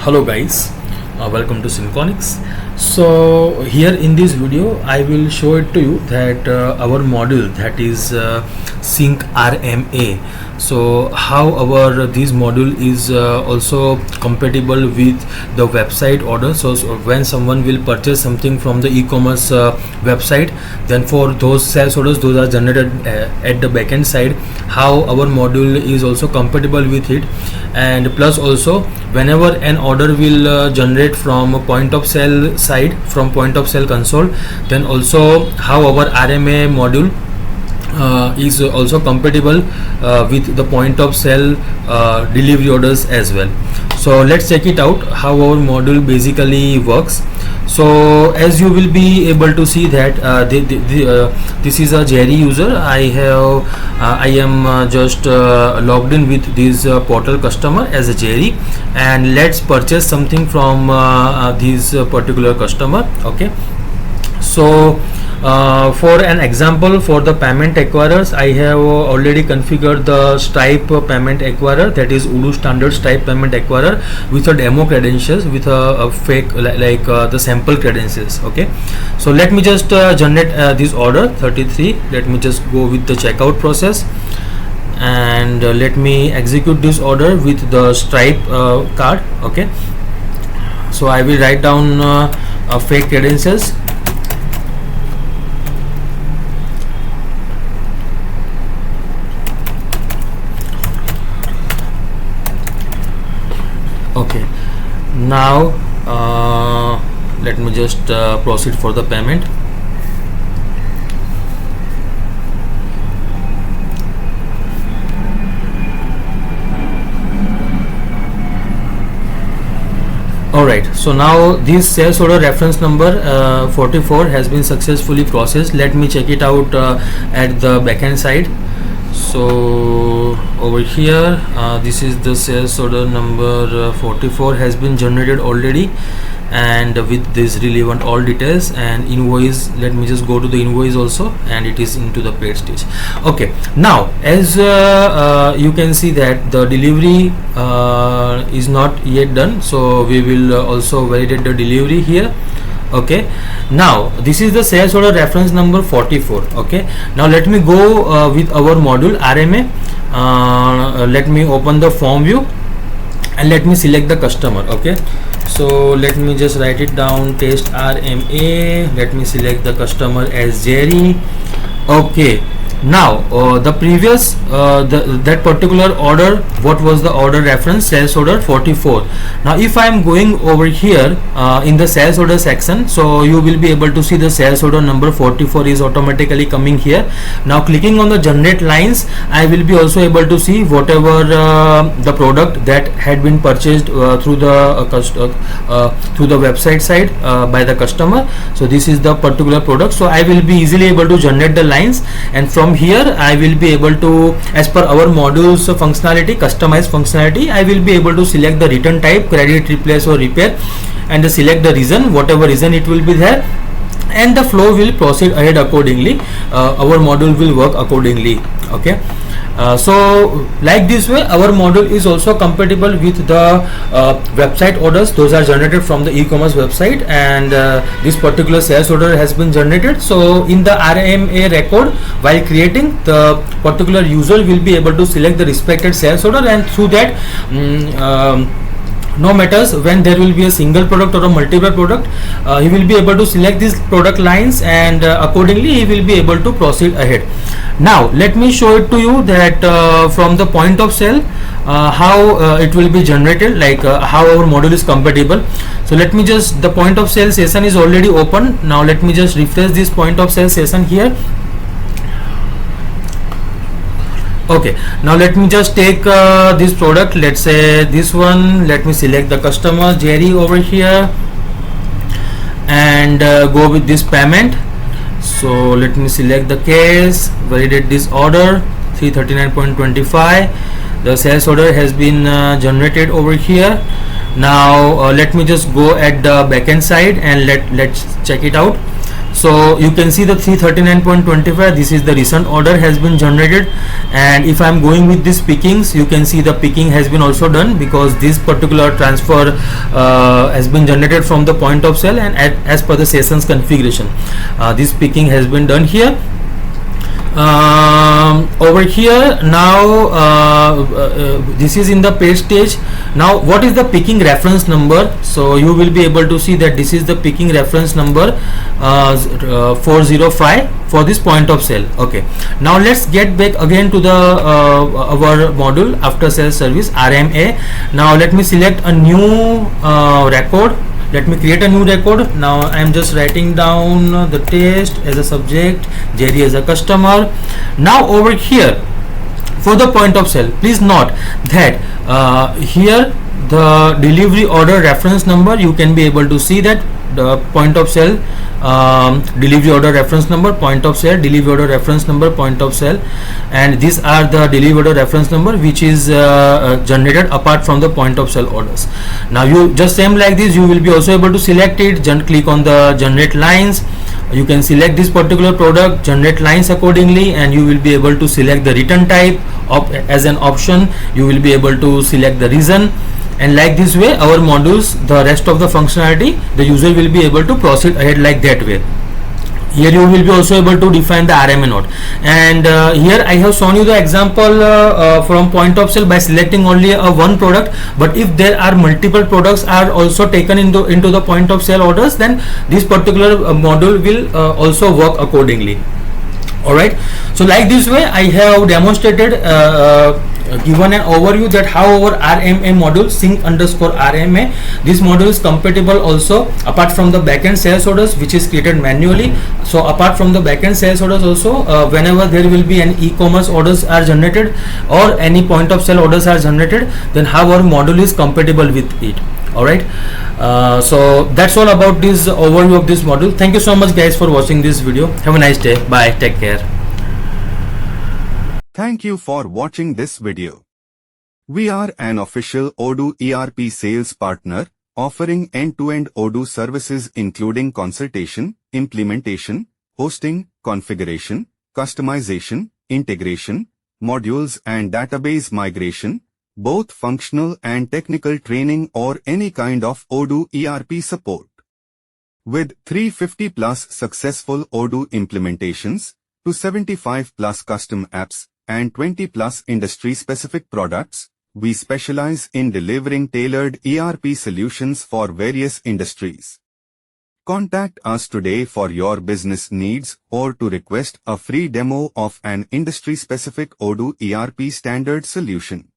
Hello guys, welcome to Synconics. So here in this video I will show it to you that our module, that is Sync RMA. So how our this module is also compatible with the website order. So when someone will purchase something from the e-commerce website, then for those sales orders, those are generated at the backend side, how our module is also compatible with it. And plus also, whenever an order will generate from a point of sale side, from point of sale console, then also how our RMA module is also compatible with the point of sale delivery orders as well. So let's check it out how our module basically works. So as you will be able to see that this is a Jerry user. I am just logged in with this portal customer as a Jerry, and let's purchase something from this particular customer. Okay, so for an example, for the payment acquirers, I have already configured the Stripe payment acquirer, that is Odoo standard Stripe payment acquirer with a demo credentials, with a fake like the sample credentials. Okay, so let me just generate this order 33. Let me just go with the checkout process, and let me execute this order with the Stripe card. Okay, so I will write down fake credentials. Okay, now let me just proceed for the payment. Alright, so now this sales order reference number 44 has been successfully processed. Let me check it out at the backend side. So over here, this is the sales order number 44 has been generated already, and with this relevant all details and invoice. Let me just go to the invoice also, and it is into the paid stage. Okay, now as you can see that the delivery is not yet done, so we will also validate the delivery here. Okay, now this is the sales order reference number 44. Okay, now let me go with our module RMA. Let me open the form view and let me select the customer. Okay, so let me just write it down, test RMA. Let me select the customer as Jerry. Okay, now the previous that particular order, what was the order reference? Sales order 44. Now if I am going over here in the sales order section, so you will be able to see the sales order number 44 is automatically coming here. Now clicking on the generate lines, I will be also able to see whatever the product that had been purchased through the website side by the customer. So this is the particular product, so I will be easily able to generate the lines, and from here I will be able to, as per our module's functionality, customized functionality, I will be able to select the return type, credit, replace or repair, and select the reason, whatever reason it will be there, and the flow will proceed ahead accordingly. Our module will work accordingly. Okay, so like this way our module is also compatible with the website orders. Those are generated from the e-commerce website, and this particular sales order has been generated. So in the RMA record, while creating, the particular user will be able to select the respected sales order, and through that no matters when there will be a single product or a multiple product, he will be able to select these product lines, and accordingly he will be able to proceed ahead. Now let me show it to you that from the point of sale how it will be generated, like how our module is compatible. So let me just, the point of sale session is already open. Now let me just refresh this point of sale session here. Okay, now let me just take this product, let's say this one. Let me select the customer Jerry over here, and go with this payment. So let me select the case, validate this order 339.25. the sales order has been generated over here. Now let me just go at the backend side and let's check it out. So you can see the 339.25, this is the recent order has been generated, and if I'm going with these pickings, you can see the picking has been also done, because this particular transfer has been generated from the point of sale, and as per the sessions configuration, this picking has been done here. Over here now, this is in the paid stage. Now what is the picking reference number? So you will be able to see that this is the picking reference number 405 for this point of sale. Okay, now let's get back again to the our module after sales service, RMA. Now let me select a new record. Let me create a new record. Now I am just writing down the test as a subject, Jerry as a customer. Now over here for the point of sale, please note that here the delivery order reference number, you can be able to see that the point of sale delivery order reference number, point of sale delivery order reference number, point of sale, and these are the delivery order reference number which is generated apart from the point of sale orders. Now you just same like this, you will be also able to select it, click on the generate lines. You can select this particular product, generate lines accordingly, and you will be able to select the return type as an option. You will be able to select the reason, and like this way our modules, the rest of the functionality, the user will be able to proceed ahead like that way. Here you will be also able to define the RMA node, and here I have shown you the example from point of sale by selecting only one product. But if there are multiple products are also taken into the point of sale orders, then this particular module will also work accordingly. Alright, so like this way I have demonstrated, given an overview that how our RMA module sync_RMA, this module is compatible also apart from the backend sales orders which is created manually. So apart from the backend sales orders also, whenever there will be an e-commerce orders are generated or any point of sale orders are generated, then how our module is compatible with it. Alright, so that's all about this overview of this module. Thank you so much guys for watching this video. Have a nice day. Bye, take care. Thank you for watching this video. We are an official Odoo ERP sales partner, offering end-to-end Odoo services including consultation, implementation, hosting, configuration, customization, integration, modules and database migration, both functional and technical training or any kind of Odoo ERP support. With 350 plus successful Odoo implementations, 275 plus custom apps, and 20 plus industry-specific products, we specialize in delivering tailored ERP solutions for various industries. Contact us today for your business needs or to request a free demo of an industry-specific Odoo ERP standard solution.